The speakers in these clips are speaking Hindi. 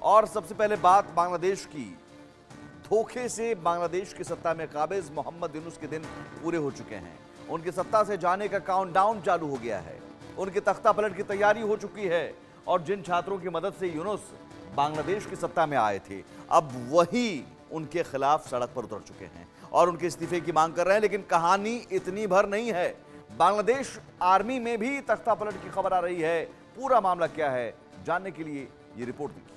और सबसे पहले बात बांग्लादेश की। धोखे से बांग्लादेश की सत्ता में काबिज मोहम्मद यूनुस के दिन पूरे हो चुके हैं। उनकी सत्ता से जाने का काउंटडाउन चालू हो गया है। उनकी तख्ता पलट की तैयारी हो चुकी है और जिन छात्रों की मदद से यूनुस बांग्लादेश की सत्ता में आए थे, अब वही उनके खिलाफ सड़क पर उतर चुके हैं और उनके इस्तीफे की मांग कर रहे हैं। लेकिन कहानी इतनी भर नहीं है। बांग्लादेश आर्मी में भी तख्ता पलट की खबर आ रही है। पूरा मामला क्या है, जानने के लिए ये रिपोर्ट देखिए।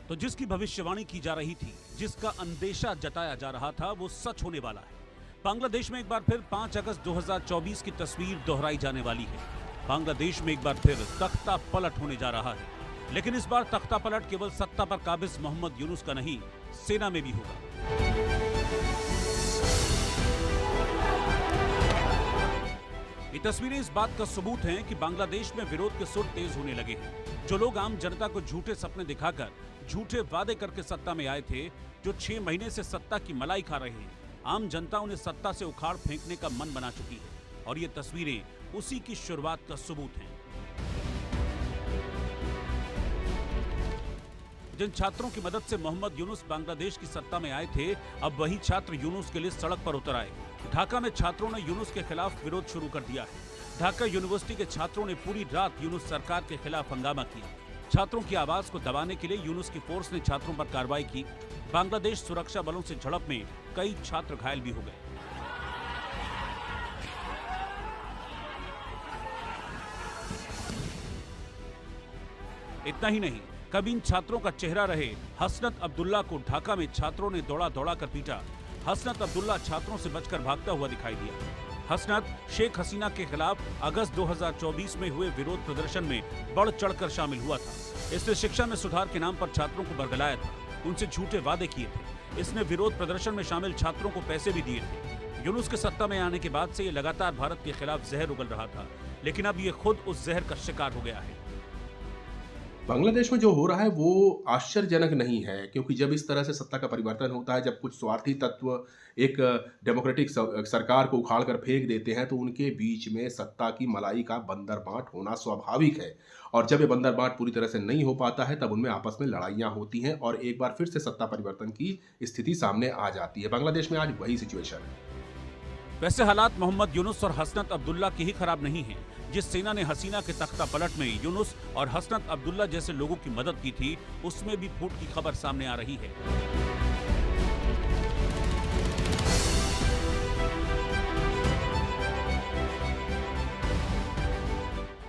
तो जिसकी भविष्यवाणी की जा रही थी, जिसका अंदेशा जताया जा रहा था, वो सच होने वाला है। बांग्लादेश में एक बार फिर 5 अगस्त 2024 की तस्वीर दोहराई जाने वाली है। बांग्लादेश में एक बार फिर तख्ता पलट होने जा रहा है। लेकिन इस बार तख्ता पलट केवल सत्ता पर काबिज मोहम्मद यूनुस का नहीं, सेना में भी होगा। ये तस्वीरें इस बात का सबूत हैं कि बांग्लादेश में विरोध के सुर तेज होने लगे हैं। जो लोग आम जनता को झूठे सपने दिखाकर, झूठे वादे करके सत्ता में आए थे, जो 6 महीने से सत्ता की मलाई खा रहे हैं, आम जनता उन्हें सत्ता से उखाड़ फेंकने का मन बना चुकी है। और ये तस्वीरें उसी की शुरुआत का सबूत हैं। जिन छात्रों की मदद से मोहम्मद यूनुस बांग्लादेश की सत्ता में आए थे, अब वही छात्र यूनुस के लिए सड़क पर उतर आए। ढाका में छात्रों ने यूनुस के खिलाफ विरोध शुरू कर दिया है। ढाका यूनिवर्सिटी के छात्रों ने पूरी रात यूनुस सरकार के खिलाफ हंगामा किया। छात्रों की आवाज को दबाने के लिए यूनुस की फोर्स ने छात्रों पर कार्रवाई की। बांग्लादेश सुरक्षा बलों से झड़प में कई छात्र घायल भी हो गए। इतना ही नहीं, कभी इन छात्रों का चेहरा रहे हसनत अब्दुल्ला को ढाका में छात्रों ने दौड़ा दौड़ा कर पीटा। हसनत अब्दुल्ला छात्रों से बचकर भागता हुआ दिखाई दिया। हसनत शेख हसीना के खिलाफ अगस्त 2024 में हुए विरोध प्रदर्शन में बढ़ चढ़कर शामिल हुआ था। इसने शिक्षा में सुधार के नाम पर छात्रों को बरगलाया था, उनसे झूठे वादे किए थे। इसने विरोध प्रदर्शन में शामिल छात्रों को पैसे भी दिए थे। यूनुस के सत्ता में आने के बाद से ये लगातार भारत के खिलाफ जहर उगल रहा था, लेकिन अब ये खुद उस जहर का शिकार हो गया है। बांग्लादेश में जो हो रहा है वो आश्चर्यजनक नहीं है, क्योंकि जब इस तरह से सत्ता का परिवर्तन होता है, जब कुछ स्वार्थी तत्व एक डेमोक्रेटिक सरकार को उखाड़ कर फेंक देते हैं, तो उनके बीच में सत्ता की मलाई का बंदरबांट होना स्वाभाविक है। और जब ये बंदरबांट पूरी तरह से नहीं हो पाता है, तब उनमें आपस में लड़ाइयाँ होती हैं और एक बार फिर से सत्ता परिवर्तन की स्थिति सामने आ जाती है। बांग्लादेश में आज वही सिचुएशन है। वैसे हालात मोहम्मद यूनुस और हसनत अब्दुल्ला की ही खराब नहीं है। जिस सेना ने हसीना के तख्ता पलट में यूनुस और हसनत अब्दुल्ला जैसे लोगों की मदद की थी, उसमें भी फूट की खबर सामने आ रही है।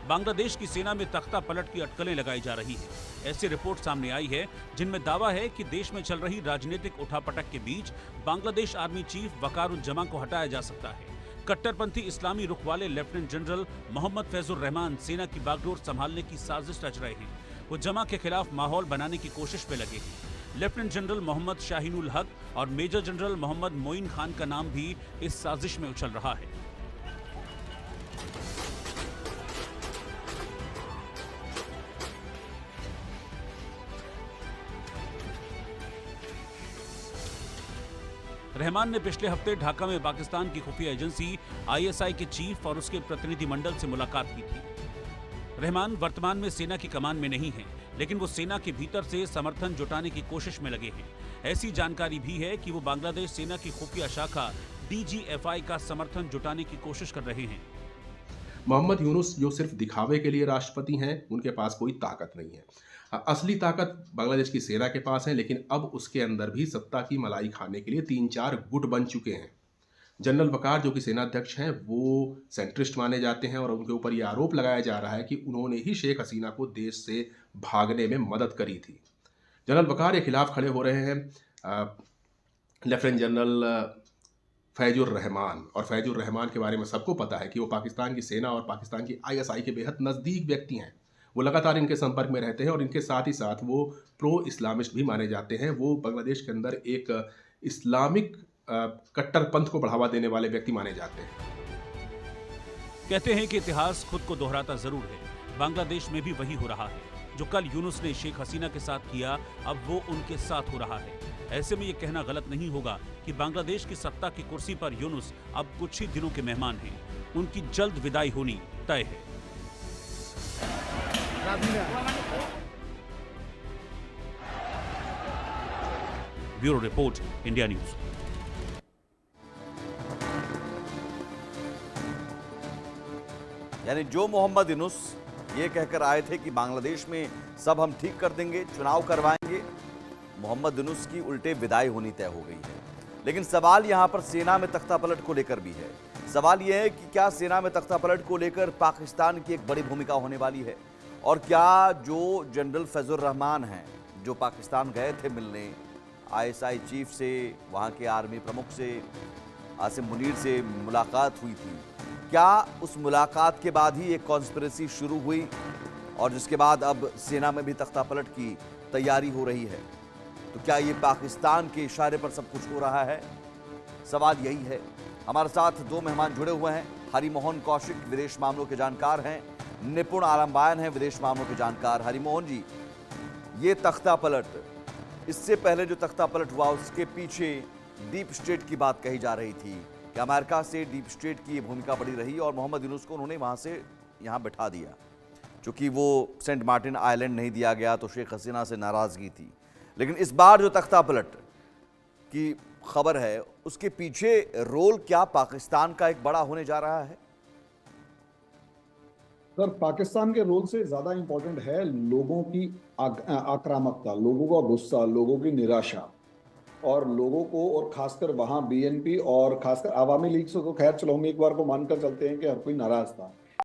बांग्लादेश की सेना में तख्ता पलट की अटकलें लगाई जा रही है। ऐसी रिपोर्ट सामने आई है जिनमें दावा है कि देश में चल रही राजनीतिक उठापटक के बीच बांग्लादेश आर्मी चीफ वकारुज्जमा को हटाया जा सकता है। कट्टरपंथी इस्लामी रुख वाले लेफ्टिनेंट जनरल मोहम्मद फैजुर रहमान सेना की बागडोर संभालने की साजिश रच रहे हैं। वो जमा के खिलाफ माहौल बनाने की कोशिश में लगे हैं। लेफ्टिनेंट जनरल मोहम्मद शाहीनुल हक और मेजर जनरल मोहम्मद मोइन खान का नाम भी इस साजिश में उछल रहा है। रहमान ने पिछले हफ्ते ढाका में पाकिस्तान की खुफिया एजेंसी ISI के चीफ और उसके प्रतिनिधिमंडल से मुलाकात की थी। रहमान वर्तमान में सेना की कमान में नहीं है, लेकिन वो सेना के भीतर से समर्थन जुटाने की कोशिश में लगे हैं। ऐसी जानकारी भी है कि वो बांग्लादेश सेना की खुफिया शाखा DGFI का समर्थन जुटाने की कोशिश कर रहे हैं। मोहम्मद यूनुस जो सिर्फ दिखावे के लिए राष्ट्रपति हैं, उनके पास कोई ताकत नहीं है। असली ताकत बांग्लादेश की सेना के पास है, लेकिन अब उसके अंदर भी सत्ता की मलाई खाने के लिए 3-4 गुट बन चुके हैं। जनरल वकार जो कि सेनाध्यक्ष हैं, वो सेंट्रिस्ट माने जाते हैं और उनके ऊपर ये आरोप लगाया जा रहा है कि उन्होंने ही शेख हसीना को देश से भागने में मदद करी थी। जनरल वकार के खिलाफ खड़े हो रहे हैं लेफ्टिनेंट जनरल फैजुर रहमान। और फैजुर रहमान के बारे में सबको पता है कि वो पाकिस्तान की सेना और पाकिस्तान की ISI के बेहद नज़दीक व्यक्ति हैं। वो लगातार इनके संपर्क में रहते हैं और इनके साथ ही साथ वो प्रो इस्लामिस्ट भी माने जाते हैं। वो बांग्लादेश के अंदर एक इस्लामिक कट्टरपंथ को बढ़ावा देने वाले व्यक्ति माने जाते हैं। कहते हैं कि इतिहास खुद को दोहराता जरूर है। बांग्लादेश में भी वही हो रहा है। जो कल यूनुस ने शेख हसीना के साथ किया, अब वो उनके साथ हो रहा है। ऐसे में ये कहना गलत नहीं होगा कि बांग्लादेश की सत्ता की कुर्सी पर यूनुस अब कुछ ही दिनों के मेहमान हैं। उनकी जल्द विदाई होनी तय है। Bureau report, India news. यानी जो मोहम्मद यूनुस ये कहकर आए थे कि बांग्लादेश में सब हम ठीक कर देंगे, चुनाव करवाएंगे, मोहम्मद यूनुस की उल्टे विदाई होनी तय हो गई है। लेकिन सवाल यहां पर सेना में तख्तापलट को लेकर भी है। सवाल यह है कि क्या सेना में तख्तापलट को लेकर पाकिस्तान की एक बड़ी भूमिका होने वाली है, और क्या जो जनरल फैजुर रहमान हैं, जो पाकिस्तान गए थे मिलने ISI चीफ से, वहां के आर्मी प्रमुख से, आसिम मुनीर से मुलाकात हुई थी, क्या उस मुलाकात के बाद ही एक कॉन्स्पिरेसी शुरू हुई और जिसके बाद अब सेना में भी तख्तापलट की तैयारी हो रही है? तो क्या ये पाकिस्तान के इशारे पर सब कुछ हो रहा है? सवाल यही है। हमारे साथ दो मेहमान जुड़े हुए हैं। हरिमोहन कौशिक विदेश मामलों के जानकार हैं, निपुण आलमबायन हैं विदेश मामलों के जानकार। हरिमोहन जी, ये तख्तापलट, इससे पहले जो तख्तापलट हुआ उसके पीछे डीप स्टेट की बात कही जा रही थी कि अमेरिका से डीप स्टेट की भूमिका बड़ी रही और मोहम्मद यूनुस को उन्होंने वहां से यहां बिठा दिया। चूंकि वो सेंट मार्टिन आइलैंड नहीं दिया गया तो शेख हसीना से नाराजगी थी। लेकिन इस बार जो तख्तापलट की खबर है उसके पीछे रोल क्या पाकिस्तान का एक बड़ा होने जा रहा है? सर, पाकिस्तान के रोल से ज्यादा इंपॉर्टेंट है लोगों की आक्रामकता, लोगों का गुस्सा, लोगों की निराशा, और लोगों को, और खासकर वहां BNP और खासकर आवामी लीग से तो खैर चलो हम एक बार को मानकर चलते हैं कि हर कोई नाराज था,